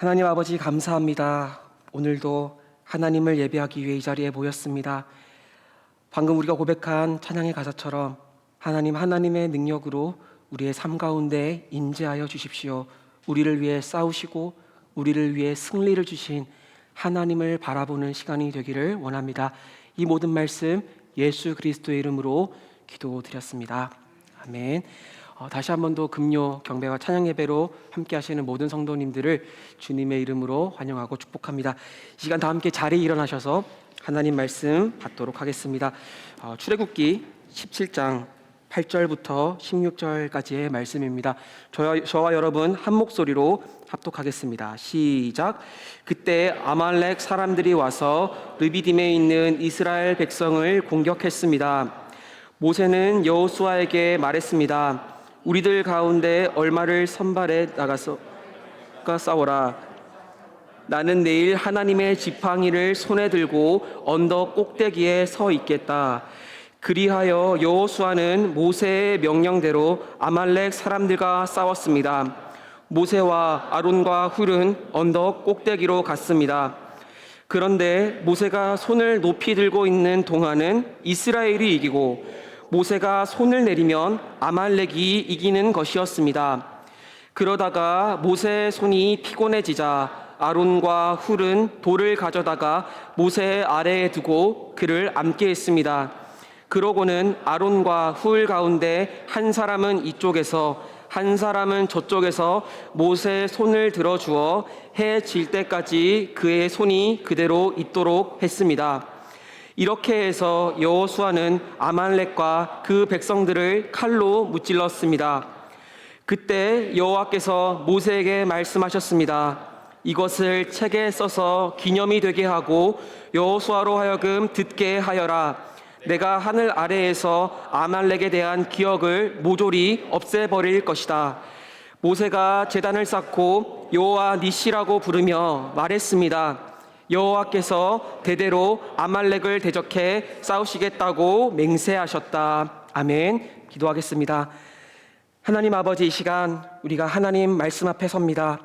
하나님 아버지 감사합니다. 오늘도 하나님을 예배하기 위해 이 자리에 모였습니다. 방금 우리가 고백한 찬양의 가사처럼 하나님의 능력으로 우리의 삶 가운데 임재하여 주십시오. 우리를 위해 싸우시고 우리를 위해 승리를 주신 하나님을 바라보는 시간이 되기를 원합니다. 이 모든 말씀 예수 그리스도의 이름으로 기도드렸습니다. 아멘. 다시 한 번 더 금요 경배와 찬양 예배로 함께 하시는 모든 성도님들을 주님의 이름으로 환영하고 축복합니다. 이 시간 다 함께 자리에 일어나셔서 하나님 말씀 받도록 하겠습니다. 출애굽기 17장 8절부터 16절까지의 말씀입니다. 저와 여러분 한 목소리로 합독하겠습니다. 시작. 그때 아말렉 사람들이 와서 르비딤에 있는 이스라엘 백성을 공격했습니다. 모세는 여호수아에게 말했습니다. 우리들 가운데 얼마를 선발해 나가서 싸워라. 나는 내일 하나님의 지팡이를 손에 들고 언덕 꼭대기에 서 있겠다. 그리하여 여호수아는 모세의 명령대로 아말렉 사람들과 싸웠습니다. 모세와 아론과 훌은 언덕 꼭대기로 갔습니다. 그런데 모세가 손을 높이 들고 있는 동안은 이스라엘이 이기고 모세가 손을 내리면 아말렉이 이기는 것이었습니다. 그러다가 모세의 손이 피곤해지자 아론과 훌은 돌을 가져다가 모세의 아래에 두고 그를 앉게 했습니다. 그러고는 아론과 훌 가운데 한 사람은 이쪽에서 한 사람은 저쪽에서 모세의 손을 들어주어 해 질 때까지 그의 손이 그대로 있도록 했습니다. 이렇게 해서 여호수아는 아말렉과 그 백성들을 칼로 무찔렀습니다. 그때 여호와께서 모세에게 말씀하셨습니다. 이것을 책에 써서 기념이 되게 하고 여호수아로 하여금 듣게 하여라. 내가 하늘 아래에서 아말렉에 대한 기억을 모조리 없애버릴 것이다. 모세가 제단을 쌓고 여호와 니시라고 부르며 말했습니다. 여호와께서 대대로 아말렉을 대적해 싸우시겠다고 맹세하셨다. 아멘. 기도하겠습니다. 하나님 아버지, 이 시간 우리가 하나님 말씀 앞에 섭니다.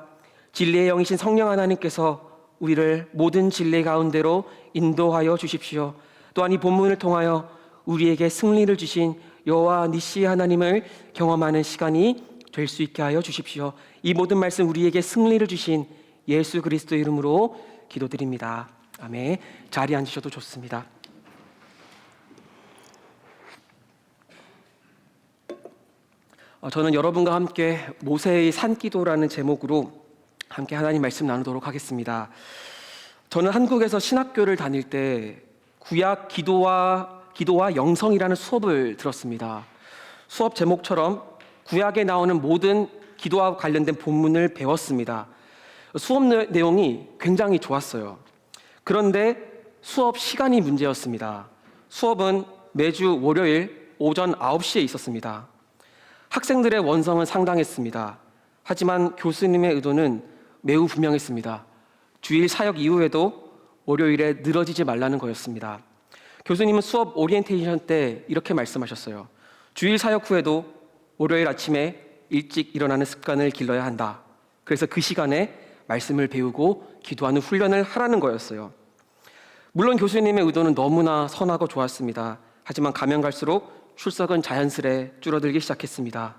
진리의 영이신 성령 하나님께서 우리를 모든 진리 가운데로 인도하여 주십시오. 또한 이 본문을 통하여 우리에게 승리를 주신 여호와 니시 하나님을 경험하는 시간이 될 수 있게 하여 주십시오. 이 모든 말씀 우리에게 승리를 주신 예수 그리스도의 이름으로 기도드립니다. 아멘. 자리에 앉으셔도 좋습니다. 저는 여러분과 함께 모세의 산기도라는 제목으로 함께 하나님 말씀 나누도록 하겠습니다. 저는 한국에서 신학교를 다닐 때 구약 기도와 영성이라는 수업을 들었습니다. 수업 제목처럼 구약에 나오는 모든 기도와 관련된 본문을 배웠습니다. 수업 내용이 굉장히 좋았어요. 그런데 수업 시간이 문제였습니다. 수업은 매주 월요일 오전 9시에 있었습니다. 학생들의 원성은 상당했습니다. 하지만 교수님의 의도는 매우 분명했습니다. 주일 사역 이후에도 월요일에 늘어지지 말라는 거였습니다. 교수님은 수업 오리엔테이션 때 이렇게 말씀하셨어요. 주일 사역 후에도 월요일 아침에 일찍 일어나는 습관을 길러야 한다. 그래서 그 시간에 말씀을 배우고 기도하는 훈련을 하라는 거였어요. 물론 교수님의 의도는 너무나 선하고 좋았습니다. 하지만 가면 갈수록 출석은 자연스레 줄어들기 시작했습니다.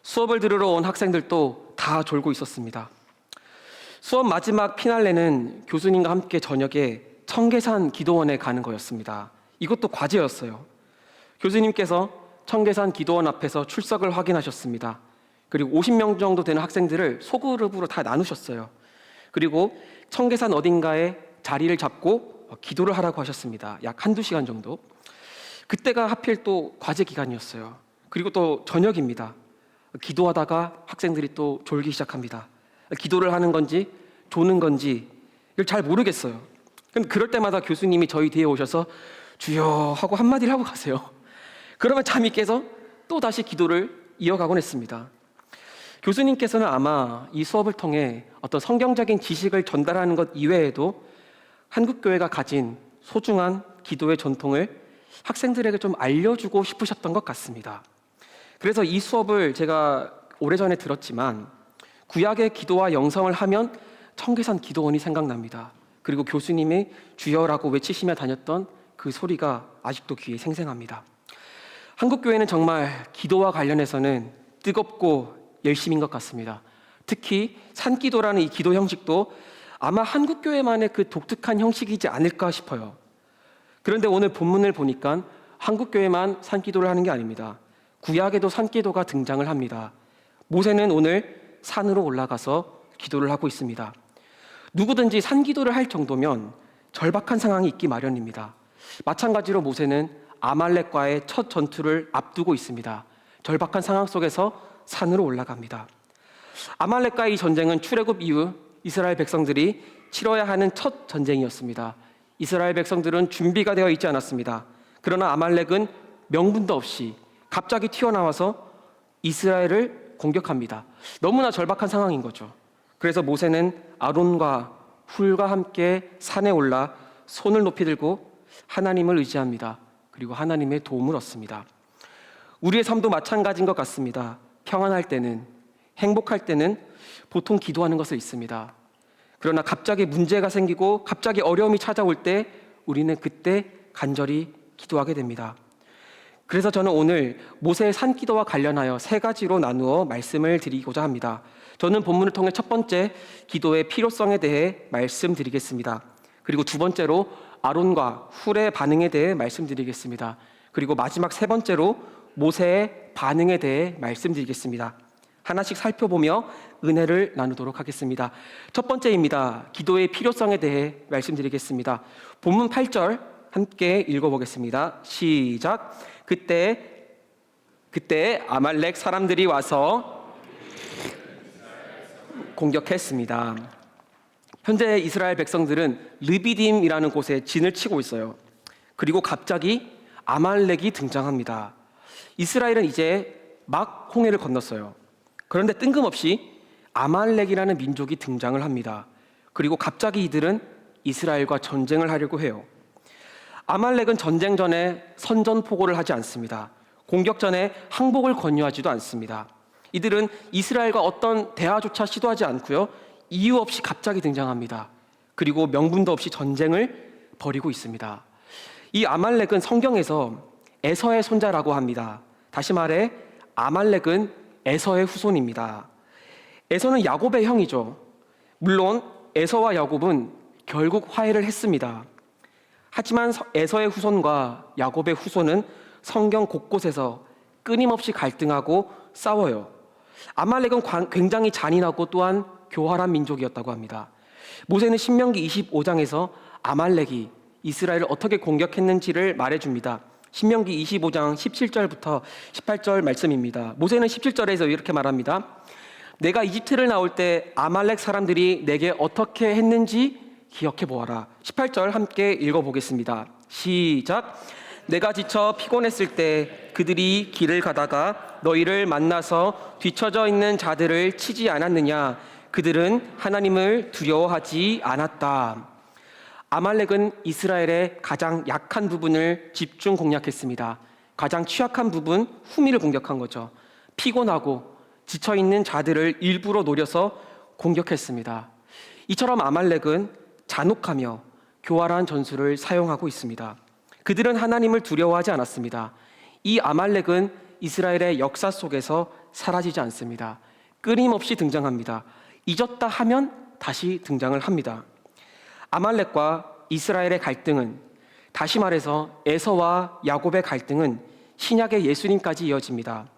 수업을 들으러 온 학생들도 다 졸고 있었습니다. 수업 마지막 피날레는 교수님과 함께 저녁에 청계산 기도원에 가는 거였습니다. 이것도 과제였어요. 교수님께서 청계산 기도원 앞에서 출석을 확인하셨습니다. 그리고 50명 정도 되는 학생들을 소그룹으로 다 나누셨어요. 그리고 청계산 어딘가에 자리를 잡고 기도를 하라고 하셨습니다. 약 한두 시간 정도. 그때가 하필 또 과제 기간이었어요. 그리고 또 저녁입니다. 기도하다가 학생들이 또 졸기 시작합니다. 기도를 하는 건지 조는 건지 이걸 잘 모르겠어요. 그럼 그럴 때마다 교수님이 저희 뒤에 오셔서 주여 하고 한마디를 하고 가세요. 그러면 잠이 깨서 또 다시 기도를 이어가곤 했습니다. 교수님께서는 아마 이 수업을 통해 어떤 성경적인 지식을 전달하는 것 이외에도 한국교회가 가진 소중한 기도의 전통을 학생들에게 좀 알려주고 싶으셨던 것 같습니다. 그래서 이 수업을 제가 오래전에 들었지만 구약의 기도와 영성을 하면 청계산 기도원이 생각납니다. 그리고 교수님이 주여라고 외치시며 다녔던 그 소리가 아직도 귀에 생생합니다. 한국교회는 정말 기도와 관련해서는 뜨겁고 열심인 것 같습니다. 특히 산기도라는 이 기도 형식도 아마 한국교회만의 그 독특한 형식이지 않을까 싶어요. 그런데 오늘 본문을 보니까 한국교회만 산기도를 하는 게 아닙니다. 구약에도 산기도가 등장을 합니다. 모세는 오늘 산으로 올라가서 기도를 하고 있습니다. 누구든지 산기도를 할 정도면 절박한 상황이 있기 마련입니다. 마찬가지로 모세는 아말렉과의 첫 전투를 앞두고 있습니다. 절박한 상황 속에서 산으로 올라갑니다. 아말렉과의 이 전쟁은 출애굽 이후 이스라엘 백성들이 치러야 하는 첫 전쟁이었습니다. 이스라엘 백성들은 준비가 되어 있지 않았습니다. 그러나 아말렉은 명분도 없이 갑자기 튀어나와서 이스라엘을 공격합니다. 너무나 절박한 상황인 거죠. 그래서 모세는 아론과 훌과 함께 산에 올라 손을 높이 들고 하나님을 의지합니다. 그리고 하나님의 도움을 얻습니다. 우리의 삶도 마찬가지인 것 같습니다. 평안할 때는, 행복할 때는 보통 기도하는 것을 잊습니다. 그러나 갑자기 문제가 생기고 갑자기 어려움이 찾아올 때 우리는 그때 간절히 기도하게 됩니다. 그래서 저는 오늘 모세의 산기도와 관련하여 세 가지로 나누어 말씀을 드리고자 합니다. 저는 본문을 통해 첫 번째 기도의 필요성에 대해 말씀드리겠습니다. 그리고 두 번째로 아론과 훌의 반응에 대해 말씀드리겠습니다. 그리고 마지막 세 번째로 모세의 반응에 대해 말씀드리겠습니다. 하나씩 살펴보며 은혜를 나누도록 하겠습니다. 첫 번째입니다. 기도의 필요성에 대해 말씀드리겠습니다. 본문 8절 함께 읽어보겠습니다. 시작. 그때 아말렉 사람들이 와서 공격했습니다. 현재 이스라엘 백성들은 르비딤이라는 곳에 진을 치고 있어요. 그리고 갑자기 아말렉이 등장합니다. 이스라엘은 이제 막 홍해를 건넜어요. 그런데 뜬금없이 아말렉이라는 민족이 등장을 합니다. 그리고 갑자기 이들은 이스라엘과 전쟁을 하려고 해요. 아말렉은 전쟁 전에 선전포고를 하지 않습니다. 공격 전에 항복을 권유하지도 않습니다. 이들은 이스라엘과 어떤 대화조차 시도하지 않고요. 이유 없이 갑자기 등장합니다. 그리고 명분도 없이 전쟁을 벌이고 있습니다. 이 아말렉은 성경에서 에서의 손자라고 합니다. 다시 말해 아말렉은 에서의 후손입니다. 에서는 야곱의 형이죠. 물론 에서와 야곱은 결국 화해를 했습니다. 하지만 에서의 후손과 야곱의 후손은 성경 곳곳에서 끊임없이 갈등하고 싸워요. 아말렉은 굉장히 잔인하고 또한 교활한 민족이었다고 합니다. 모세는 신명기 25장에서 아말렉이 이스라엘을 어떻게 공격했는지를 말해줍니다. 신명기 25장 17절부터 18절 말씀입니다. 모세는 17절에서 이렇게 말합니다. 내가 이집트를 나올 때 아말렉 사람들이 내게 어떻게 했는지 기억해 보아라. 18절 함께 읽어보겠습니다. 시작. 내가 지쳐 피곤했을 때 그들이 길을 가다가 너희를 만나서 뒤처져 있는 자들을 치지 않았느냐? 그들은 하나님을 두려워하지 않았다. 아말렉은 이스라엘의 가장 약한 부분을 집중 공략했습니다. 가장 취약한 부분, 후미를 공격한 거죠. 피곤하고 지쳐있는 자들을 일부러 노려서 공격했습니다. 이처럼 아말렉은 잔혹하며 교활한 전술을 사용하고 있습니다. 그들은 하나님을 두려워하지 않았습니다. 이 아말렉은 이스라엘의 역사 속에서 사라지지 않습니다. 끊임없이 등장합니다. 잊었다 하면 다시 등장을 합니다. 아말렉과 이스라엘의 갈등은, 다시 말해서 에서와 야곱의 갈등은 신약의 예수님까지 이어집니다.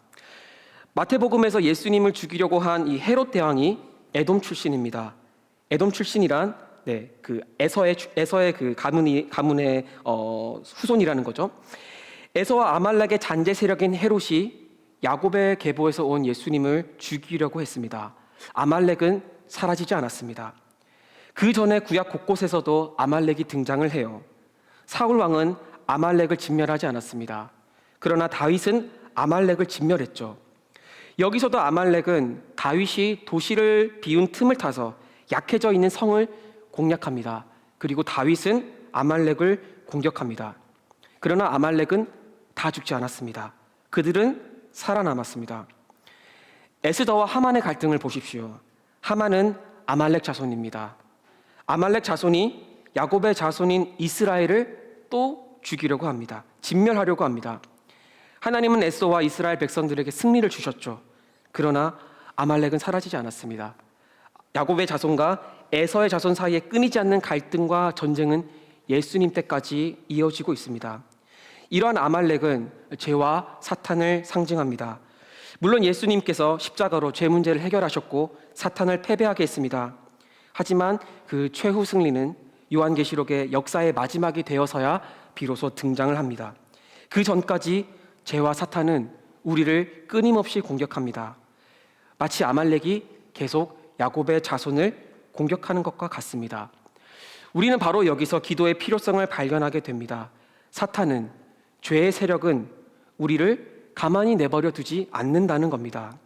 마태복음에서 예수님을 죽이려고 한 이 헤롯 대왕이 에돔 출신입니다. 에돔 출신이란 그 에서의 그 가문의 후손이라는 거죠. 에서와 아말렉의 잔재 세력인 헤롯이 야곱의 계보에서 온 예수님을 죽이려고 했습니다. 아말렉은 사라지지 않았습니다. 그 전에 구약 곳곳에서도 아말렉이 등장을 해요. 사울 왕은 아말렉을 진멸하지 않았습니다. 그러나 다윗은 아말렉을 진멸했죠. 여기서도 아말렉은 다윗이 도시를 비운 틈을 타서 약해져 있는 성을 공략합니다. 그리고 다윗은 아말렉을 공격합니다. 그러나 아말렉은 다 죽지 않았습니다. 그들은 살아남았습니다. 에스더와 하만의 갈등을 보십시오. 하만은 아말렉 자손입니다. 아말렉 자손이 야곱의 자손인 이스라엘을 또 죽이려고 합니다. 진멸하려고 합니다. 하나님은 에서와 이스라엘 백성들에게 승리를 주셨죠. 그러나 아말렉은 사라지지 않았습니다. 야곱의 자손과 에서의 자손 사이에 끊이지 않는 갈등과 전쟁은 예수님 때까지 이어지고 있습니다. 이러한 아말렉은 죄와 사탄을 상징합니다. 물론 예수님께서 십자가로 죄 문제를 해결하셨고 사탄을 패배하게 했습니다. 하지만 그 최후 승리는 요한계시록의 역사의 마지막이 되어서야 비로소 등장을 합니다. 그 전까지 죄와 사탄은 우리를 끊임없이 공격합니다. 마치 아말렉이 계속 야곱의 자손을 공격하는 것과 같습니다. 우리는 바로 여기서 기도의 필요성을 발견하게 됩니다. 사탄은, 죄의 세력은 우리를 가만히 내버려 두지 않는다는 겁니다.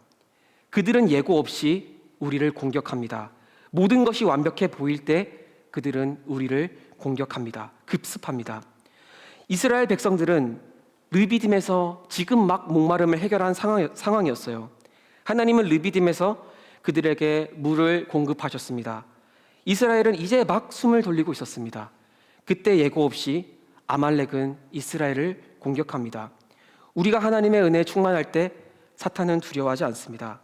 그들은 예고 없이 우리를 공격합니다. 모든 것이 완벽해 보일 때 그들은 우리를 공격합니다. 급습합니다. 이스라엘 백성들은 르비딤에서 지금 막 목마름을 해결한 상황이었어요. 하나님은 르비딤에서 그들에게 물을 공급하셨습니다. 이스라엘은 이제 막 숨을 돌리고 있었습니다. 그때 예고 없이 아말렉은 이스라엘을 공격합니다. 우리가 하나님의 은혜에 충만할 때 사탄은 두려워하지 않습니다.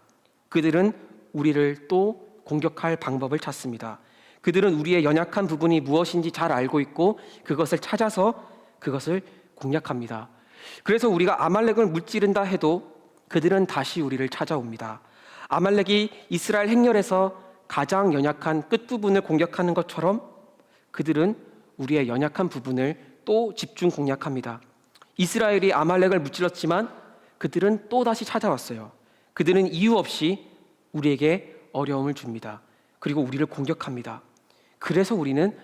그들은 우리를 또 공격할 방법을 찾습니다. 그들은 우리의 연약한 부분이 무엇인지 잘 알고 있고 그것을 찾아서 그것을 공략합니다. 그래서 우리가 아말렉을 무찌른다 해도 그들은 다시 우리를 찾아옵니다. 아말렉이 이스라엘 행렬에서 가장 연약한 끝부분을 공격하는 것처럼 그들은 우리의 연약한 부분을 또 집중 공략합니다. 이스라엘이 아말렉을 무찔렀지만 그들은 또 다시 찾아왔어요. 그들은 이유 없이 우리에게 어려움을 줍니다. 그리고 우리를 공격합니다. 그래서 우리는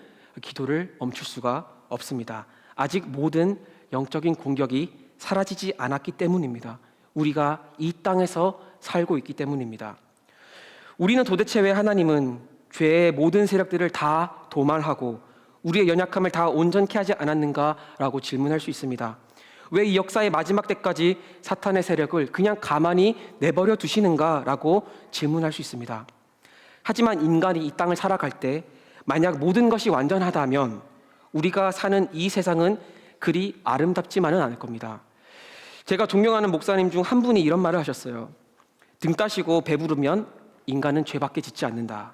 기도를 멈출 수가 없습니다. 아직 모든 영적인 공격이 사라지지 않았기 때문입니다. 우리가 이 땅에서 살고 있기 때문입니다. 우리는 도대체 왜 하나님은 죄의 모든 세력들을 다 도말하고 우리의 연약함을 다 온전케 하지 않았는가라고 질문할 수 있습니다. 왜 이 역사의 마지막 때까지 사탄의 세력을 그냥 가만히 내버려 두시는가라고 질문할 수 있습니다. 하지만 인간이 이 땅을 살아갈 때 만약 모든 것이 완전하다면 우리가 사는 이 세상은 그리 아름답지만은 않을 겁니다. 제가 존경하는 목사님 중 한 분이 이런 말을 하셨어요. 등 따시고 배부르면 인간은 죄밖에 짓지 않는다.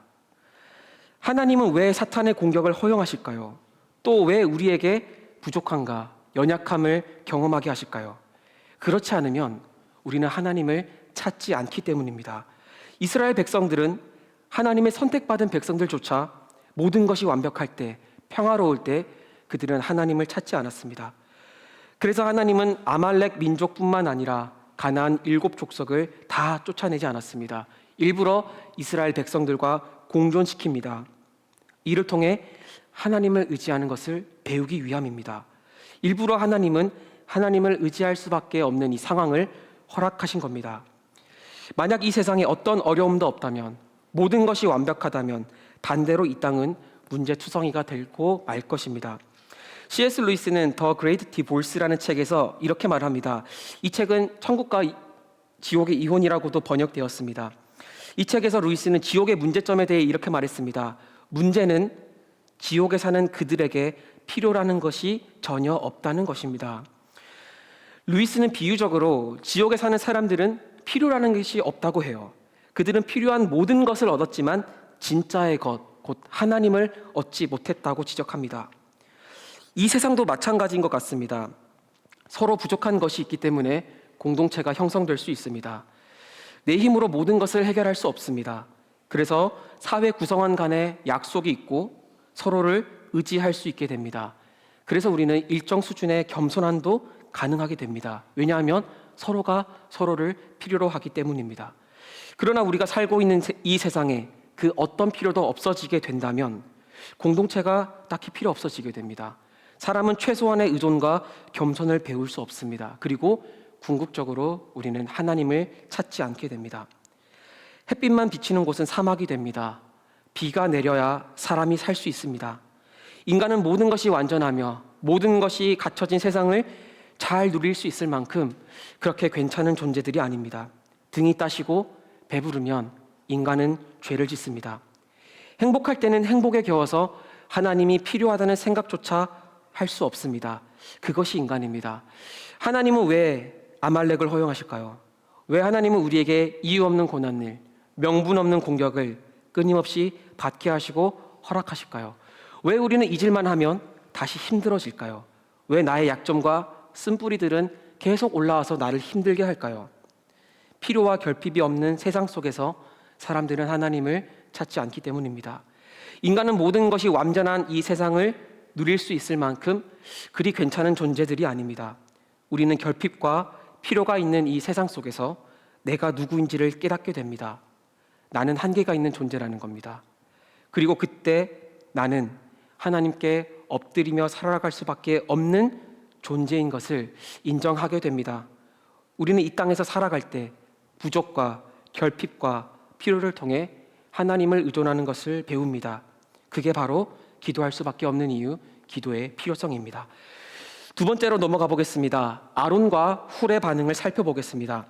하나님은 왜 사탄의 공격을 허용하실까요? 또 왜 우리에게 부족한가, 연약함을 경험하게 하실까요? 그렇지 않으면 우리는 하나님을 찾지 않기 때문입니다. 이스라엘 백성들은 하나님의 선택받은 백성들조차 모든 것이 완벽할 때, 평화로울 때 그들은 하나님을 찾지 않았습니다. 그래서 하나님은 아말렉 민족뿐만 아니라 가나안 7 족속을 다 쫓아내지 않았습니다. 일부러 이스라엘 백성들과 공존시킵니다. 이를 통해 하나님을 의지하는 것을 배우기 위함입니다. 일부러 하나님은 하나님을 의지할 수밖에 없는 이 상황을 허락하신 겁니다. 만약 이 세상에 어떤 어려움도 없다면, 모든 것이 완벽하다면 반대로 이 땅은 문제투성이가 되고 말 것입니다. C.S. 루이스는 더 그레이트 디볼스라는 책에서 이렇게 말합니다. 이 책은 천국과 지옥의 이혼이라고도 번역되었습니다. 이 책에서 루이스는 지옥의 문제점에 대해 이렇게 말했습니다. 문제는 지옥에 사는 그들에게 필요라는 것이 전혀 없다는 것입니다. 루이스는 비유적으로 지옥에 사는 사람들은 필요라는 것이 없다고 해요. 그들은 필요한 모든 것을 얻었지만 진짜의 것, 곧 하나님을 얻지 못했다고 지적합니다. 이 세상도 마찬가지인 것 같습니다. 서로 부족한 것이 있기 때문에 공동체가 형성될 수 있습니다. 내 힘으로 모든 것을 해결할 수 없습니다. 그래서 사회 구성원 간에 약속이 있고 서로를 의지할 수 있게 됩니다. 그래서 우리는 일정 수준의 겸손함도 가능하게 됩니다. 왜냐하면 서로가 서로를 필요로 하기 때문입니다. 그러나 우리가 살고 있는 이 세상에 그 어떤 필요도 없어지게 된다면 공동체가 딱히 필요 없어지게 됩니다. 사람은 최소한의 의존과 겸손을 배울 수 없습니다. 그리고 궁극적으로 우리는 하나님을 찾지 않게 됩니다. 햇빛만 비치는 곳은 사막이 됩니다. 비가 내려야 사람이 살 수 있습니다. 인간은 모든 것이 완전하며 모든 것이 갖춰진 세상을 잘 누릴 수 있을 만큼 그렇게 괜찮은 존재들이 아닙니다. 등이 따시고 배부르면 인간은 죄를 짓습니다. 행복할 때는 행복에 겨워서 하나님이 필요하다는 생각조차 할 수 없습니다. 그것이 인간입니다. 하나님은 왜 아말렉을 허용하실까요? 왜 하나님은 우리에게 이유 없는 고난을, 명분 없는 공격을 끊임없이 받게 하시고 허락하실까요? 왜 우리는 잊을만 하면 다시 힘들어질까요? 왜 나의 약점과 쓴뿌리들은 계속 올라와서 나를 힘들게 할까요? 필요와 결핍이 없는 세상 속에서 사람들은 하나님을 찾지 않기 때문입니다. 인간은 모든 것이 완전한 이 세상을 누릴 수 있을 만큼 그리 괜찮은 존재들이 아닙니다. 우리는 결핍과 필요가 있는 이 세상 속에서 내가 누구인지를 깨닫게 됩니다. 나는 한계가 있는 존재라는 겁니다. 그리고 그때 나는 하나님께 엎드리며 살아갈 수밖에 없는 존재인 것을 인정하게 됩니다. 우리는 이 땅에서 살아갈 때 부족과 결핍과 필요를 통해 하나님을 의존하는 것을 배웁니다. 그게 바로 기도할 수밖에 없는 이유, 기도의 필요성입니다. 두 번째로 넘어가 보겠습니다. 아론과 훌의 반응을 살펴보겠습니다.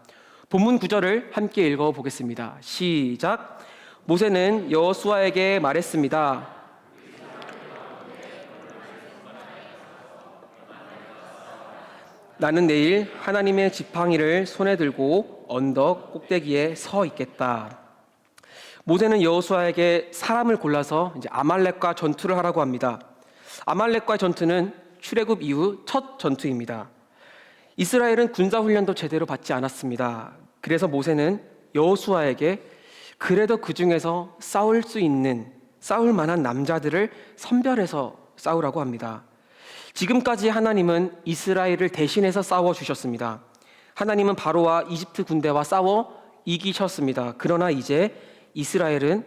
본문 9절을 함께 읽어보겠습니다. 시작. 모세는 여호수아에게 말했습니다. 나는 내일 하나님의 지팡이를 손에 들고 언덕 꼭대기에 서 있겠다. 모세는 여호수아에게 사람을 골라서 이제 아말렉과 전투를 하라고 합니다. 아말렉과의 전투는 출애굽 이후 첫 전투입니다. 이스라엘은 군사훈련도 제대로 받지 않았습니다. 그래서 모세는 여호수아에게 그래도 그 중에서 싸울 만한 남자들을 선별해서 싸우라고 합니다. 지금까지 하나님은 이스라엘을 대신해서 싸워주셨습니다. 하나님은 바로와 이집트 군대와 싸워 이기셨습니다. 그러나 이제 이스라엘은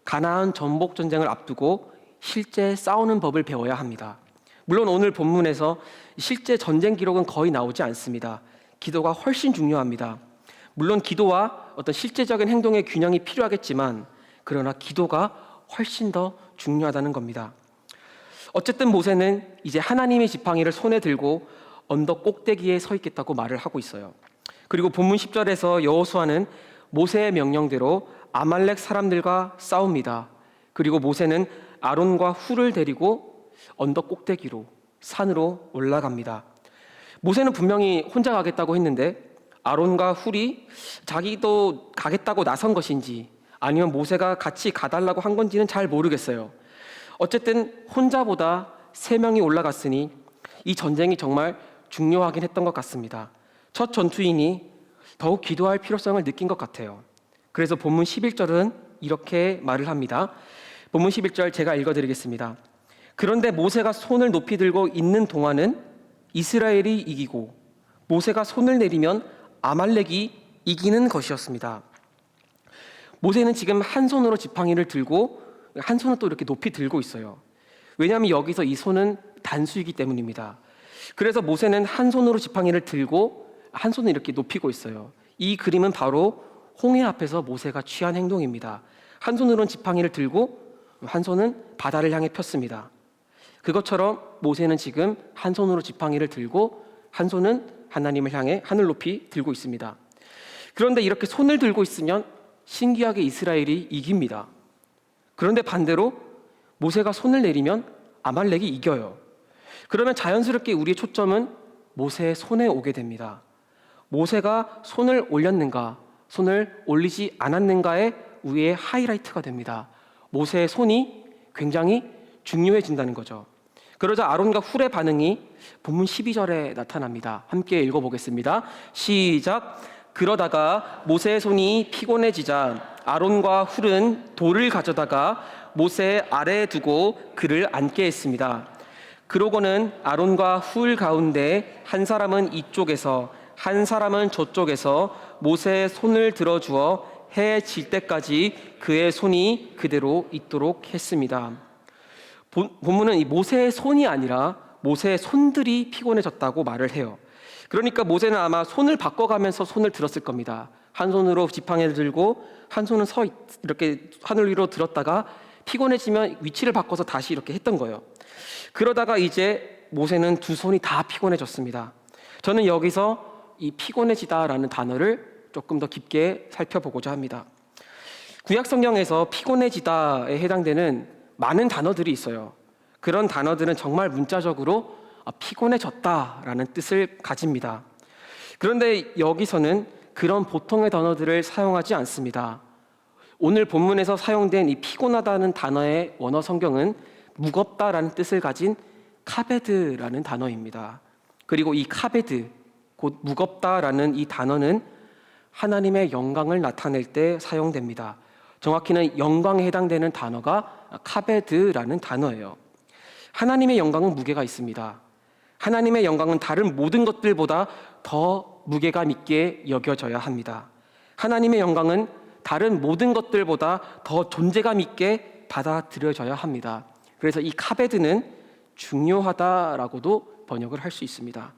가나안 전복 전쟁을 앞두고 실제 싸우는 법을 배워야 합니다. 물론 오늘 본문에서 실제 전쟁 기록은 거의 나오지 않습니다. 기도가 훨씬 중요합니다. 물론 기도와 어떤 실제적인 행동의 균형이 필요하겠지만 그러나 기도가 훨씬 더 중요하다는 겁니다. 어쨌든 모세는 이제 하나님의 지팡이를 손에 들고 언덕 꼭대기에 서 있겠다고 말을 하고 있어요. 그리고 본문 10절에서 여호수아는 모세의 명령대로 아말렉 사람들과 싸웁니다. 그리고 모세는 아론과 훌을 데리고 언덕 꼭대기로 산으로 올라갑니다. 모세는 분명히 혼자 가겠다고 했는데 아론과 훌이 자기도 가겠다고 나선 것인지 아니면 모세가 같이 가달라고 한 건지는 잘 모르겠어요. 어쨌든 혼자보다 3명이 올라갔으니 이 전쟁이 정말 중요하긴 했던 것 같습니다. 첫 전투이니 더욱 기도할 필요성을 느낀 것 같아요. 그래서 본문 11절은 이렇게 말을 합니다. 본문 11절 제가 읽어드리겠습니다. 그런데 모세가 손을 높이 들고 있는 동안은 이스라엘이 이기고 모세가 손을 내리면 아말렉이 이기는 것이었습니다. 모세는 지금 한 손으로 지팡이를 들고 한 손은 또 이렇게 높이 들고 있어요. 왜냐하면 여기서 이 손은 단수이기 때문입니다. 그래서 모세는 한 손으로 지팡이를 들고 한 손을 이렇게 높이고 있어요. 이 그림은 바로 홍해 앞에서 모세가 취한 행동입니다. 한 손으로는 지팡이를 들고 한 손은 바다를 향해 폈습니다. 그것처럼 모세는 지금 한 손으로 지팡이를 들고 한 손은 하나님을 향해 하늘 높이 들고 있습니다. 그런데 이렇게 손을 들고 있으면 신기하게 이스라엘이 이깁니다. 그런데 반대로 모세가 손을 내리면 아말렉이 이겨요. 그러면 자연스럽게 우리의 초점은 모세의 손에 오게 됩니다. 모세가 손을 올렸는가, 손을 올리지 않았는가의 우리의 하이라이트가 됩니다. 모세의 손이 굉장히 중요해진다는 거죠. 그러자 아론과 훌의 반응이 본문 12절에 나타납니다. 함께 읽어보겠습니다. 시작. 그러다가 모세의 손이 피곤해지자 아론과 훌은 돌을 가져다가 모세 아래에 두고 그를 앉게 했습니다. 그러고는 아론과 훌 가운데 한 사람은 이쪽에서 한 사람은 저쪽에서 모세의 손을 들어주어 해 질 때까지 그의 손이 그대로 있도록 했습니다. 본문은 이 모세의 손이 아니라 모세의 손들이 피곤해졌다고 말을 해요. 그러니까 모세는 아마 손을 바꿔가면서 손을 들었을 겁니다. 한 손으로 지팡이를 들고 한 손은 이렇게 하늘 위로 들었다가 피곤해지면 위치를 바꿔서 다시 이렇게 했던 거예요. 그러다가 이제 모세는 두 손이 다 피곤해졌습니다. 저는 여기서 이 피곤해지다라는 단어를 조금 더 깊게 살펴보고자 합니다. 구약 성경에서 피곤해지다에 해당되는 많은 단어들이 있어요. 그런 단어들은 정말 문자적으로 피곤해졌다라는 뜻을 가집니다. 그런데 여기서는 그런 보통의 단어들을 사용하지 않습니다. 오늘 본문에서 사용된 이 피곤하다는 단어의 원어 성경은 무겁다라는 뜻을 가진 카베드라는 단어입니다. 그리고 이 카베드, 곧 무겁다라는 이 단어는 하나님의 영광을 나타낼 때 사용됩니다. 정확히는 영광에 해당되는 단어가 카베드라는 단어예요. 하나님의 영광은 무게가 있습니다. 하나님의 영광은 다른 모든 것들보다 더 무게감 있게 여겨져야 합니다. 하나님의 영광은 다른 모든 것들보다 더 존재감 있게 받아들여져야 합니다. 그래서 이 카베드는 중요하다라고도 번역을 할 수 있습니다.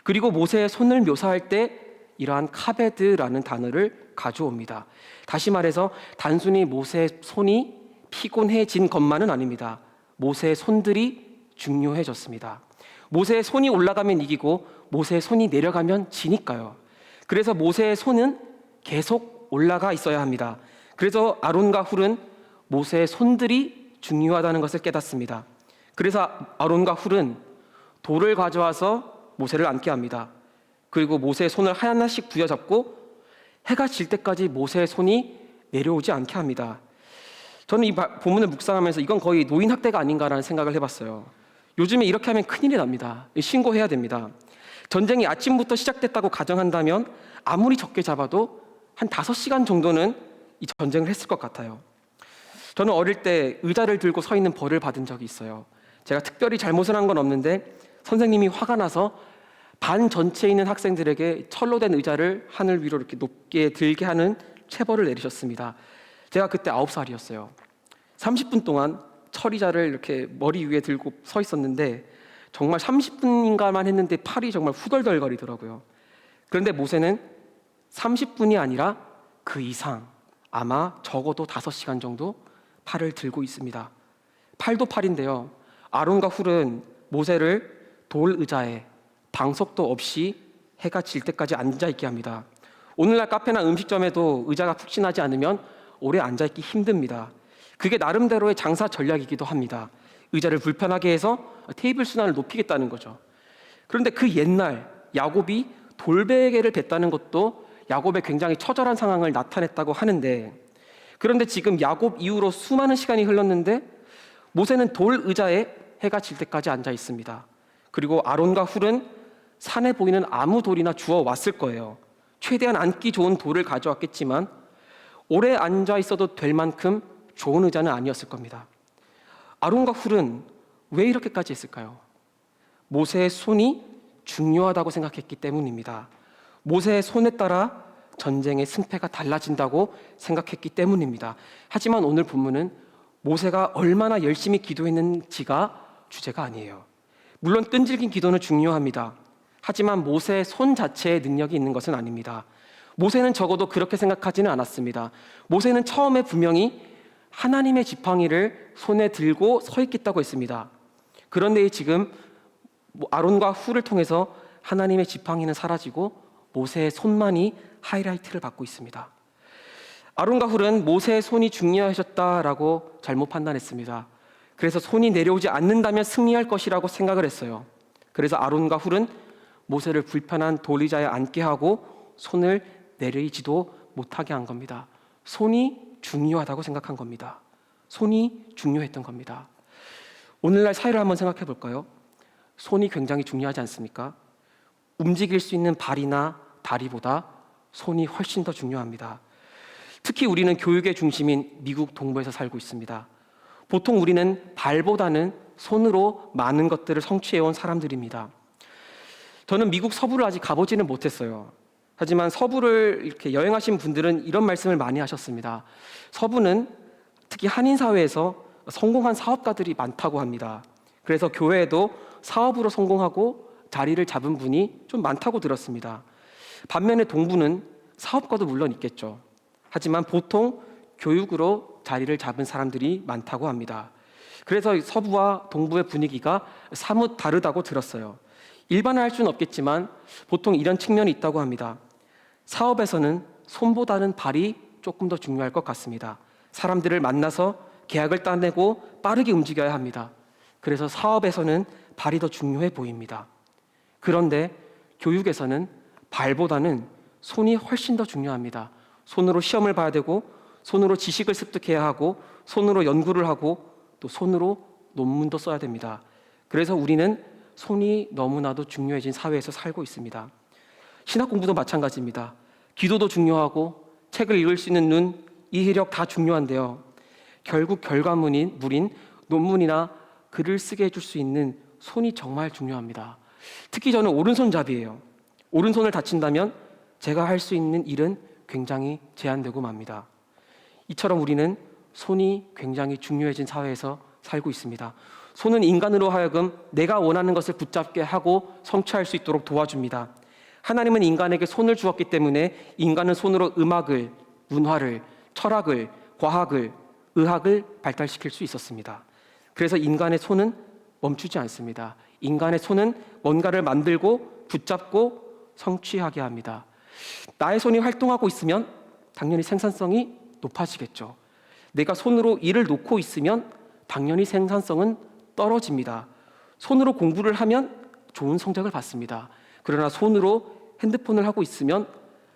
그리고 모세의 손을 묘사할 때 이러한 카베드라는 단어를 가져옵니다. 다시 말해서 단순히 모세의 손이 피곤해진 것만은 아닙니다. 모세의 손들이 중요해졌습니다. 모세의 손이 올라가면 이기고 모세의 손이 내려가면 지니까요. 그래서 모세의 손은 계속 올라가 있어야 합니다. 그래서 아론과 훌은 모세의 손들이 중요하다는 것을 깨닫습니다. 그래서 아론과 훌은 돌을 가져와서 모세를 앉게 합니다. 그리고 모세의 손을 하나씩 부여잡고 해가 질 때까지 모세의 손이 내려오지 않게 합니다. 저는 이 본문을 묵상하면서 이건 거의 노인학대가 아닌가라는 생각을 해봤어요. 요즘에 이렇게 하면 큰일이 납니다. 신고해야 됩니다. 전쟁이 아침부터 시작됐다고 가정한다면 아무리 적게 잡아도 한 5시간 정도는 이 전쟁을 했을 것 같아요. 저는 어릴 때 의자를 들고 서 있는 벌을 받은 적이 있어요. 제가 특별히 잘못을 한 건 없는데 선생님이 화가 나서 반 전체에 있는 학생들에게 철로 된 의자를 하늘 위로 이렇게 높게 들게 하는 체벌을 내리셨습니다. 제가 그때 9살이었어요. 30분 동안 철의자를 이렇게 머리 위에 들고 서 있었는데 정말 30분인가만 했는데 팔이 정말 후덜덜거리더라고요. 그런데 모세는 30분이 아니라 그 이상, 아마 적어도 5시간 정도 팔을 들고 있습니다. 팔도 팔인데요. 아론과 훌은 모세를 돌 의자에 방석도 없이 해가 질 때까지 앉아있게 합니다. 오늘날 카페나 음식점에도 의자가 푹신하지 않으면 오래 앉아있기 힘듭니다. 그게 나름대로의 장사 전략이기도 합니다. 의자를 불편하게 해서 테이블 수난을 높이겠다는 거죠. 그런데 그 옛날 야곱이 돌베개를 댔다는 것도 야곱의 굉장히 처절한 상황을 나타냈다고 하는데, 그런데 지금 야곱 이후로 수많은 시간이 흘렀는데 모세는 돌 의자에 해가 질 때까지 앉아 있습니다. 그리고 아론과 훌은 산에 보이는 아무 돌이나 주워 왔을 거예요. 최대한 앉기 좋은 돌을 가져왔겠지만 오래 앉아 있어도 될 만큼 좋은 의자는 아니었을 겁니다. 아론과 훌은 왜 이렇게까지 했을까요? 모세의 손이 중요하다고 생각했기 때문입니다. 모세의 손에 따라 전쟁의 승패가 달라진다고 생각했기 때문입니다. 하지만 오늘 본문은 모세가 얼마나 열심히 기도했는지가 주제가 아니에요. 물론 끈질긴 기도는 중요합니다. 하지만 모세의 손 자체에 능력이 있는 것은 아닙니다. 모세는 적어도 그렇게 생각하지는 않았습니다. 모세는 처음에 분명히 하나님의 지팡이를 손에 들고 서 있겠다고 했습니다. 그런데 지금 아론과 훌을 통해서 하나님의 지팡이는 사라지고 모세의 손만이 하이라이트를 받고 있습니다. 아론과 훌은 모세의 손이 중요하셨다라고 잘못 판단했습니다. 그래서 손이 내려오지 않는다면 승리할 것이라고 생각을 했어요. 그래서 아론과 훌은 모세를 불편한 돌의자에 앉게 하고 손을 내리지도 못하게 한 겁니다. 손이 중요하다고 생각한 겁니다. 손이 중요했던 겁니다. 오늘날 사회를 한번 생각해 볼까요? 손이 굉장히 중요하지 않습니까? 움직일 수 있는 발이나 다리보다 손이 훨씬 더 중요합니다. 특히 우리는 교육의 중심인 미국 동부에서 살고 있습니다. 보통 우리는 발보다는 손으로 많은 것들을 성취해온 사람들입니다. 저는 미국 서부를 아직 가보지는 못했어요. 하지만 서부를 이렇게 여행하신 분들은 이런 말씀을 많이 하셨습니다. 서부는 특히 한인 사회에서 성공한 사업가들이 많다고 합니다. 그래서 교회에도 사업으로 성공하고 자리를 잡은 분이 좀 많다고 들었습니다. 반면에 동부는 사업가도 물론 있겠죠. 하지만 보통 교육으로 자리를 잡은 사람들이 많다고 합니다. 그래서 서부와 동부의 분위기가 사뭇 다르다고 들었어요. 일반화할 수는 없겠지만 보통 이런 측면이 있다고 합니다. 사업에서는 손보다는 발이 조금 더 중요할 것 같습니다. 사람들을 만나서 계약을 따내고 빠르게 움직여야 합니다. 그래서 사업에서는 발이 더 중요해 보입니다. 그런데 교육에서는 발보다는 손이 훨씬 더 중요합니다. 손으로 시험을 봐야 되고, 손으로 지식을 습득해야 하고, 손으로 연구를 하고, 또 손으로 논문도 써야 됩니다. 그래서 우리는 손이 너무나도 중요해진 사회에서 살고 있습니다. 신학 공부도 마찬가지입니다. 기도도 중요하고, 책을 읽을 수 있는 눈, 이해력 다 중요한데요. 결국 결과물인 논문이나 글을 쓰게 해줄 수 있는 손이 정말 중요합니다. 특히 저는 오른손잡이에요. 오른손을 다친다면 제가 할 수 있는 일은 굉장히 제한되고 맙니다. 이처럼 우리는 손이 굉장히 중요해진 사회에서 살고 있습니다. 손은 인간으로 하여금 내가 원하는 것을 붙잡게 하고 성취할 수 있도록 도와줍니다. 하나님은 인간에게 손을 주었기 때문에 인간은 손으로 음악을, 문화를, 철학을, 과학을, 의학을 발달시킬 수 있었습니다. 그래서 인간의 손은 멈추지 않습니다. 인간의 손은 뭔가를 만들고 붙잡고 성취하게 합니다. 나의 손이 활동하고 있으면 당연히 생산성이 높아지겠죠. 내가 손으로 일을 놓고 있으면 당연히 생산성은 떨어집니다. 손으로 공부를 하면 좋은 성적을 받습니다. 그러나 손으로 핸드폰을 하고 있으면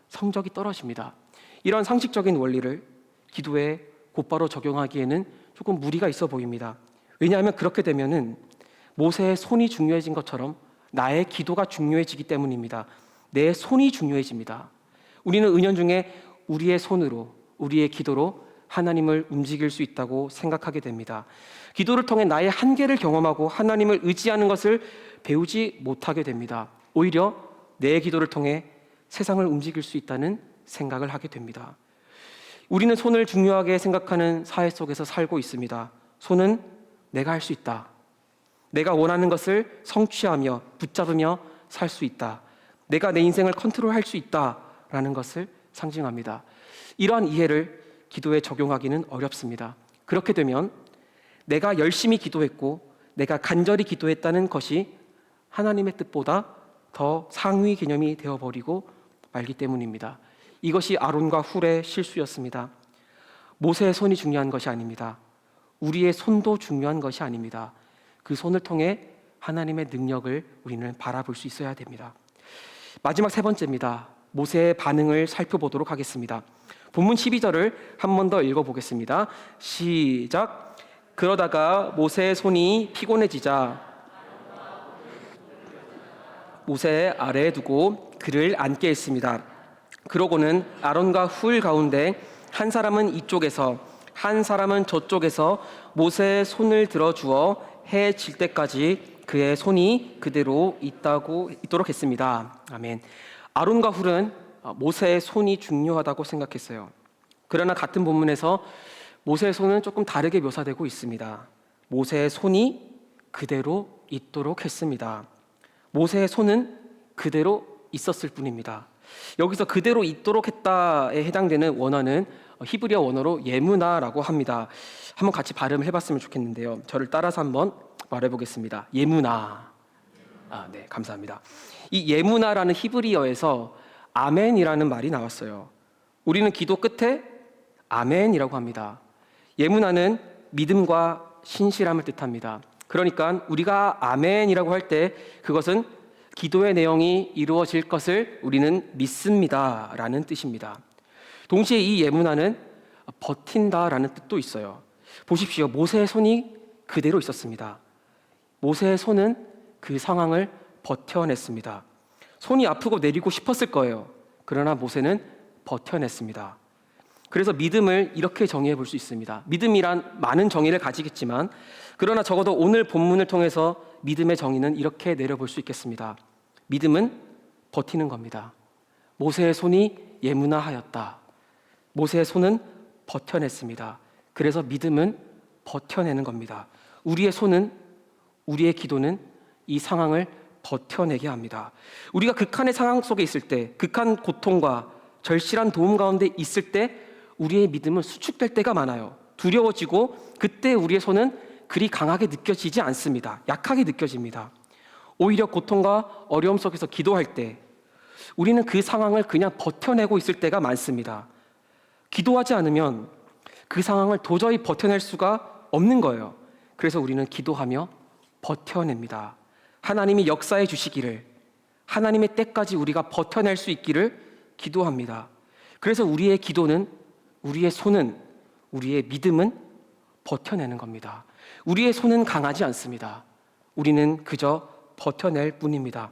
성적이 떨어집니다. 이런 상식적인 원리를 기도에 곧바로 적용하기에는 조금 무리가 있어 보입니다. 왜냐하면 그렇게 되면은 모세의 손이 중요해진 것처럼 나의 기도가 중요해지기 때문입니다. 내 손이 중요해집니다. 우리는 은연중에 우리의 손으로, 우리의 기도로 하나님을 움직일 수 있다고 생각하게 됩니다. 기도를 통해 나의 한계를 경험하고 하나님을 의지하는 것을 배우지 못하게 됩니다. 오히려 내 기도를 통해 세상을 움직일 수 있다는 생각을 하게 됩니다. 우리는 손을 중요하게 생각하는 사회 속에서 살고 있습니다. 손은 내가 할 수 있다. 내가 원하는 것을 성취하며 붙잡으며 살 수 있다. 내가 내 인생을 컨트롤할 수 있다라는 것을 상징합니다. 이러한 이해를 기도에 적용하기는 어렵습니다. 그렇게 되면 내가 열심히 기도했고 내가 간절히 기도했다는 것이 하나님의 뜻보다 더 상위 개념이 되어버리고 말기 때문입니다. 이것이 아론과 훌의 실수였습니다. 모세의 손이 중요한 것이 아닙니다. 우리의 손도 중요한 것이 아닙니다. 그 손을 통해 하나님의 능력을 우리는 바라볼 수 있어야 됩니다. 마지막 세 번째입니다. 모세의 반응을 살펴보도록 하겠습니다. 본문 12절을 한 번 더 읽어보겠습니다. 시작. 그러다가 모세의 손이 피곤해지자 모세 아래에 두고 그를 앉게 했습니다. 그러고는 아론과 훌 가운데 한 사람은 이쪽에서 한 사람은 저쪽에서 모세의 손을 들어주어 해 질 때까지 그의 손이 그대로 있도록 했습니다. 아멘. 아론과 훌은 모세의 손이 중요하다고 생각했어요. 그러나 같은 본문에서 모세의 손은 조금 다르게 묘사되고 있습니다. 모세의 손이 그대로 있도록 했습니다. 모세의 손은 그대로 있었을 뿐입니다. 여기서 그대로 있도록 했다에 해당되는 원어는 히브리어 원어로 예무나라고 합니다. 한번 같이 발음을 해봤으면 좋겠는데요. 저를 따라서 한번 말해보겠습니다. 예무나. 네, 감사합니다. 이 예무나라는 히브리어에서 아멘이라는 말이 나왔어요. 우리는 기도 끝에 아멘이라고 합니다. 예무나는 믿음과 신실함을 뜻합니다. 그러니까 우리가 아멘이라고 할 때 그것은 기도의 내용이 이루어질 것을 우리는 믿습니다라는 뜻입니다. 동시에 이 예문화는 버틴다라는 뜻도 있어요. 보십시오. 모세의 손이 그대로 있었습니다. 모세의 손은 그 상황을 버텨냈습니다. 손이 아프고 내리고 싶었을 거예요. 그러나 모세는 버텨냈습니다. 그래서 믿음을 이렇게 정의해 볼 수 있습니다. 믿음이란 많은 정의를 가지겠지만 그러나 적어도 오늘 본문을 통해서 믿음의 정의는 이렇게 내려볼 수 있겠습니다. 믿음은 버티는 겁니다. 모세의 손이 예문화하였다. 모세의 손은 버텨냈습니다. 그래서 믿음은 버텨내는 겁니다. 우리의 손은, 우리의 기도는 이 상황을 버텨내게 합니다. 우리가 극한의 상황 속에 있을 때, 극한 고통과 절실한 도움 가운데 있을 때 우리의 믿음은 수축될 때가 많아요. 두려워지고 그때 우리의 손은 그리 강하게 느껴지지 않습니다. 약하게 느껴집니다. 오히려 고통과 어려움 속에서 기도할 때 우리는 그 상황을 그냥 버텨내고 있을 때가 많습니다. 기도하지 않으면 그 상황을 도저히 버텨낼 수가 없는 거예요. 그래서 우리는 기도하며 버텨냅니다. 하나님이 역사해 주시기를, 하나님의 때까지 우리가 버텨낼 수 있기를 기도합니다. 그래서 우리의 기도는, 우리의 손은, 우리의 믿음은 버텨내는 겁니다. 우리의 손은 강하지 않습니다. 우리는 그저 버텨낼 뿐입니다.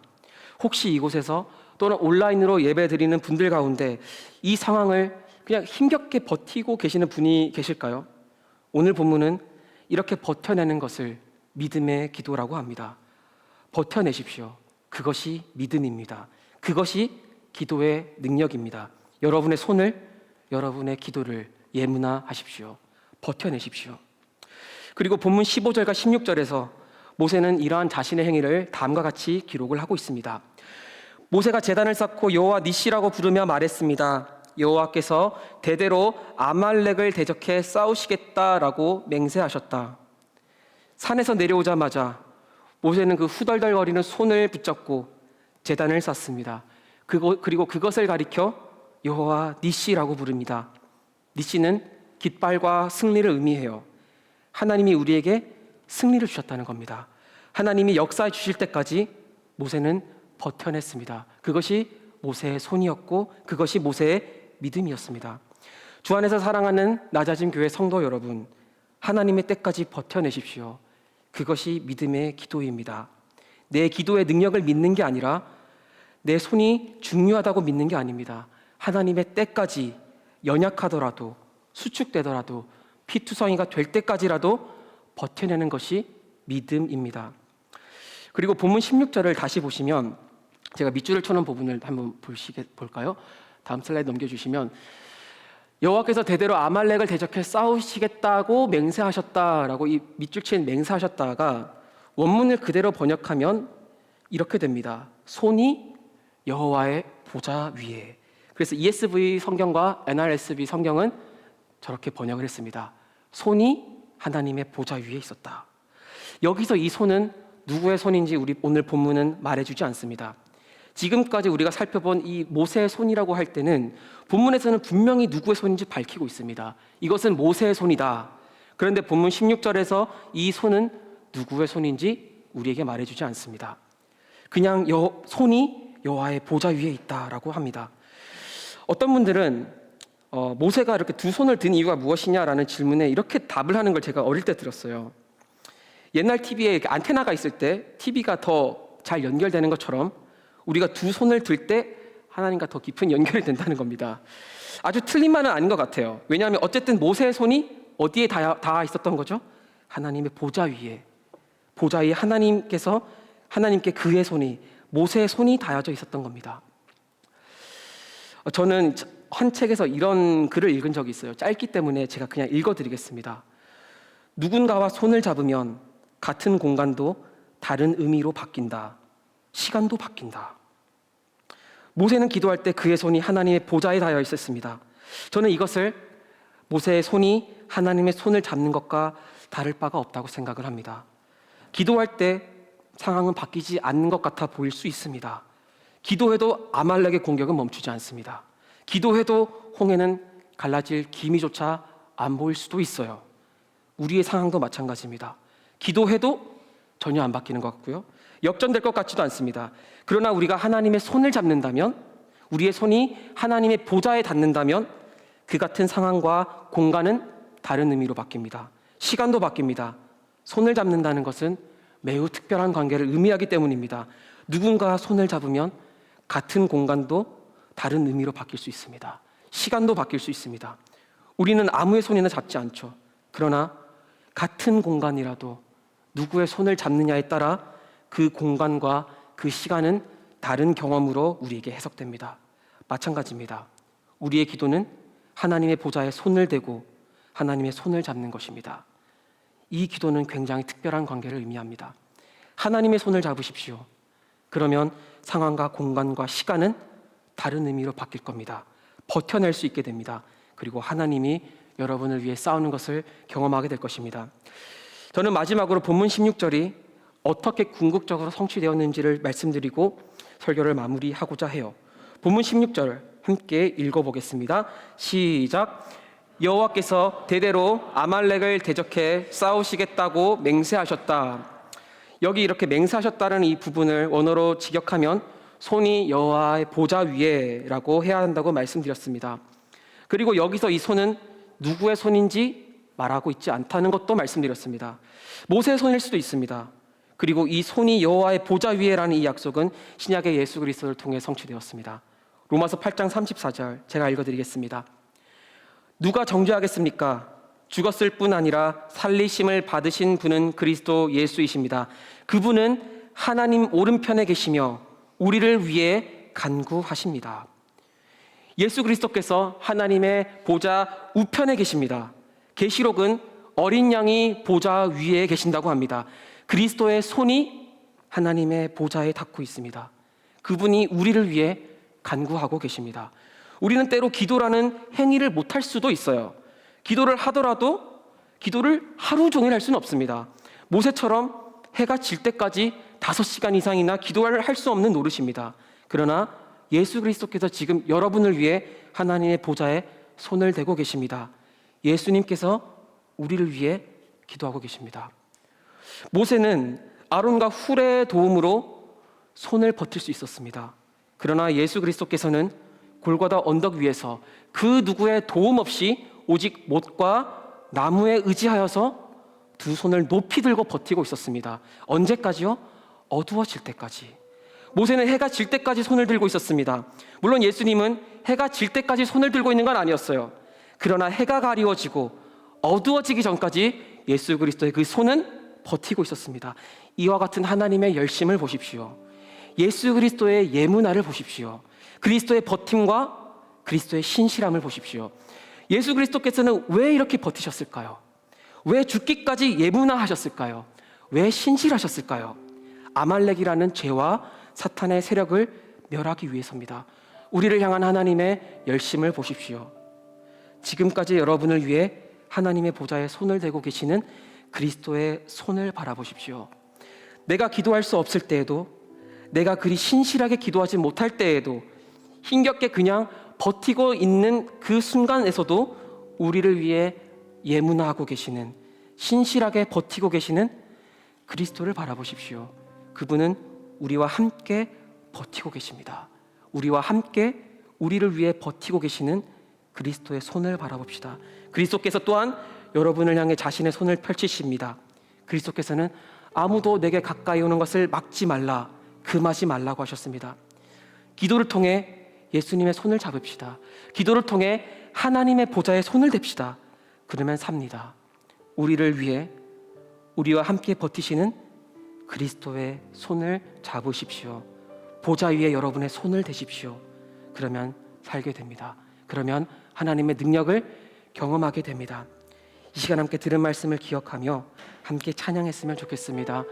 혹시 이곳에서 또는 온라인으로 예배드리는 분들 가운데 이 상황을 그냥 힘겹게 버티고 계시는 분이 계실까요? 오늘 본문은 이렇게 버텨내는 것을 믿음의 기도라고 합니다. 버텨내십시오. 그것이 믿음입니다. 그것이 기도의 능력입니다. 여러분의 손을, 여러분의 기도를 예문화하십시오. 버텨내십시오. 그리고 본문 15절과 16절에서 모세는 이러한 자신의 행위를 다음과 같이 기록을 하고 있습니다. 모세가 제단을 쌓고 여호와 니시라고 부르며 말했습니다. 여호와께서 대대로 아말렉을 대적해 싸우시겠다라고 맹세하셨다. 산에서 내려오자마자 모세는 그 후덜덜거리는 손을 붙잡고 제단을 쌓습니다. 그리고 그것을 가리켜 여호와 니시라고 부릅니다. 니시는 깃발과 승리를 의미해요. 하나님이 우리에게 승리를 주셨다는 겁니다. 하나님이 역사해 주실 때까지 모세는 버텨냈습니다. 그것이 모세의 손이었고 그것이 모세의 믿음이었습니다. 주 안에서 사랑하는 낮아진 교회 성도 여러분, 하나님의 때까지 버텨내십시오. 그것이 믿음의 기도입니다. 내 기도의 능력을 믿는 게 아니라 내 손이 중요하다고 믿는 게 아닙니다. 하나님의 때까지 연약하더라도, 수축되더라도, 피투성이가 될 때까지라도 버텨내는 것이 믿음입니다. 그리고 본문 16절을 다시 보시면, 제가 밑줄을 쳐놓은 부분을 한번 볼까요? 다음 슬라이드 넘겨주시면, 여호와께서 대대로 아말렉을 대적해 싸우시겠다고 맹세하셨다라고 이 밑줄 친 맹세하셨다가 원문을 그대로 번역하면 이렇게 됩니다. 손이 여호와의 보좌 위에. 그래서 ESV 성경과 NRSV 성경은 저렇게 번역을 했습니다. 손이 하나님의 보좌 위에 있었다. 여기서 이 손은 누구의 손인지 우리 오늘 본문은 말해주지 않습니다. 지금까지 우리가 살펴본 이 모세의 손이라고 할 때는 본문에서는 분명히 누구의 손인지 밝히고 있습니다. 이것은 모세의 손이다. 그런데 본문 16절에서 이 손은 누구의 손인지 우리에게 말해주지 않습니다. 그냥 손이 여호와의 보좌 위에 있다라고 합니다. 어떤 분들은 모세가 이렇게 두 손을 든 이유가 무엇이냐라는 질문에 이렇게 답을 하는 걸 제가 어릴 때 들었어요. 옛날 TV에 안테나가 있을 때 TV가 더 잘 연결되는 것처럼 우리가 두 손을 들 때 하나님과 더 깊은 연결이 된다는 겁니다. 아주 틀린 말은 아닌 것 같아요. 왜냐하면 어쨌든 모세의 손이 어디에 닿아 있었던 거죠? 하나님의 보좌 위에. 보좌 위에 하나님께 그의 손이, 모세의 손이 닿아져 있었던 겁니다. 저는 한 책에서 이런 글을 읽은 적이 있어요. 짧기 때문에 제가 그냥 읽어드리겠습니다. 누군가와 손을 잡으면 같은 공간도 다른 의미로 바뀐다. 시간도 바뀐다. 모세는 기도할 때 그의 손이 하나님의 보좌에 닿아 있었습니다. 저는 이것을 모세의 손이 하나님의 손을 잡는 것과 다를 바가 없다고 생각을 합니다. 기도할 때 상황은 바뀌지 않는 것 같아 보일 수 있습니다. 기도해도 아말렉의 공격은 멈추지 않습니다. 기도해도 홍해는 갈라질 기미조차 안 보일 수도 있어요. 우리의 상황도 마찬가지입니다. 기도해도 전혀 안 바뀌는 것 같고요. 역전될 것 같지도 않습니다. 그러나 우리가 하나님의 손을 잡는다면, 우리의 손이 하나님의 보좌에 닿는다면 그 같은 상황과 공간은 다른 의미로 바뀝니다. 시간도 바뀝니다. 손을 잡는다는 것은 매우 특별한 관계를 의미하기 때문입니다. 누군가 손을 잡으면 같은 공간도 다른 의미로 바뀔 수 있습니다. 시간도 바뀔 수 있습니다. 우리는 아무의 손이나 잡지 않죠. 그러나 같은 공간이라도 누구의 손을 잡느냐에 따라 그 공간과 그 시간은 다른 경험으로 우리에게 해석됩니다. 마찬가지입니다. 우리의 기도는 하나님의 보좌에 손을 대고 하나님의 손을 잡는 것입니다. 이 기도는 굉장히 특별한 관계를 의미합니다. 하나님의 손을 잡으십시오. 그러면 상황과 공간과 시간은 다른 의미로 바뀔 겁니다. 버텨낼 수 있게 됩니다. 그리고 하나님이 여러분을 위해 싸우는 것을 경험하게 될 것입니다. 저는 마지막으로 본문 16절이 어떻게 궁극적으로 성취되었는지를 말씀드리고 설교를 마무리하고자 해요. 본문 16절 함께 읽어보겠습니다. 시작. 여호와께서 대대로 아말렉을 대적해 싸우시겠다고 맹세하셨다. 여기 이렇게 맹세하셨다는 이 부분을 원어로 직역하면 손이 여호와의 보좌 위에라고 해야 한다고 말씀드렸습니다. 그리고 여기서 이 손은 누구의 손인지 말하고 있지 않다는 것도 말씀드렸습니다. 모세의 손일 수도 있습니다. 그리고 이 손이 여호와의 보좌 위에라는 이 약속은 신약의 예수 그리스도를 통해 성취되었습니다. 로마서 8장 34절 제가 읽어드리겠습니다. 누가 정죄하겠습니까? 죽었을 뿐 아니라 살리심을 받으신 분은 그리스도 예수이십니다. 그분은 하나님 오른편에 계시며 우리를 위해 간구하십니다. 예수 그리스도께서 하나님의 보좌 우편에 계십니다. 계시록은 어린 양이 보좌 위에 계신다고 합니다. 그리스도의 손이 하나님의 보좌에 닿고 있습니다. 그분이 우리를 위해 간구하고 계십니다. 우리는 때로 기도라는 행위를 못할 수도 있어요. 기도를 하더라도 기도를 하루 종일 할 수는 없습니다. 모세처럼 해가 질 때까지 5시간 이상이나 기도를 할 수 없는 노릇입니다. 그러나 예수 그리스도께서 지금 여러분을 위해 하나님의 보좌에 손을 대고 계십니다. 예수님께서 우리를 위해 기도하고 계십니다. 모세는 아론과 훌의 도움으로 손을 버틸 수 있었습니다. 그러나 예수 그리스도께서는 골고다 언덕 위에서 그 누구의 도움 없이 오직 못과 나무에 의지하여서 두 손을 높이 들고 버티고 있었습니다. 언제까지요? 어두워질 때까지. 모세는 해가 질 때까지 손을 들고 있었습니다. 물론 예수님은 해가 질 때까지 손을 들고 있는 건 아니었어요. 그러나 해가 가리워지고 어두워지기 전까지 예수 그리스도의 그 손은 버티고 있었습니다. 이와 같은 하나님의 열심을 보십시오. 예수 그리스도의 예문화를 보십시오. 그리스도의 버팀과 그리스도의 신실함을 보십시오. 예수 그리스도께서는 왜 이렇게 버티셨을까요? 왜 죽기까지 예문화하셨을까요? 왜 신실하셨을까요? 아말렉이라는 죄와 사탄의 세력을 멸하기 위해서입니다. 우리를 향한 하나님의 열심을 보십시오. 지금까지 여러분을 위해 하나님의 보좌에 손을 대고 계시는 그리스도의 손을 바라보십시오. 내가 기도할 수 없을 때에도, 내가 그리 신실하게 기도하지 못할 때에도, 힘겹게 그냥 버티고 있는 그 순간에서도 우리를 위해 예문화하고 계시는, 신실하게 버티고 계시는 그리스도를 바라보십시오. 그분은 우리와 함께 버티고 계십니다. 우리와 함께 우리를 위해 버티고 계시는 그리스도의 손을 바라봅시다. 그리스도께서 또한 여러분을 향해 자신의 손을 펼치십니다. 그리스도께서는 아무도 내게 가까이 오는 것을 막지 말라, 금하지 말라고 하셨습니다. 기도를 통해 예수님의 손을 잡읍시다. 기도를 통해 하나님의 보좌에 손을 댑시다. 그러면 삽니다. 우리를 위해 우리와 함께 버티시는 그리스도의 손을 잡으십시오. 보좌 위에 여러분의 손을 대십시오. 그러면 살게 됩니다. 그러면 하나님의 능력을 경험하게 됩니다. 이 시간 함께 들은 말씀을 기억하며 함께 찬양했으면 좋겠습니다.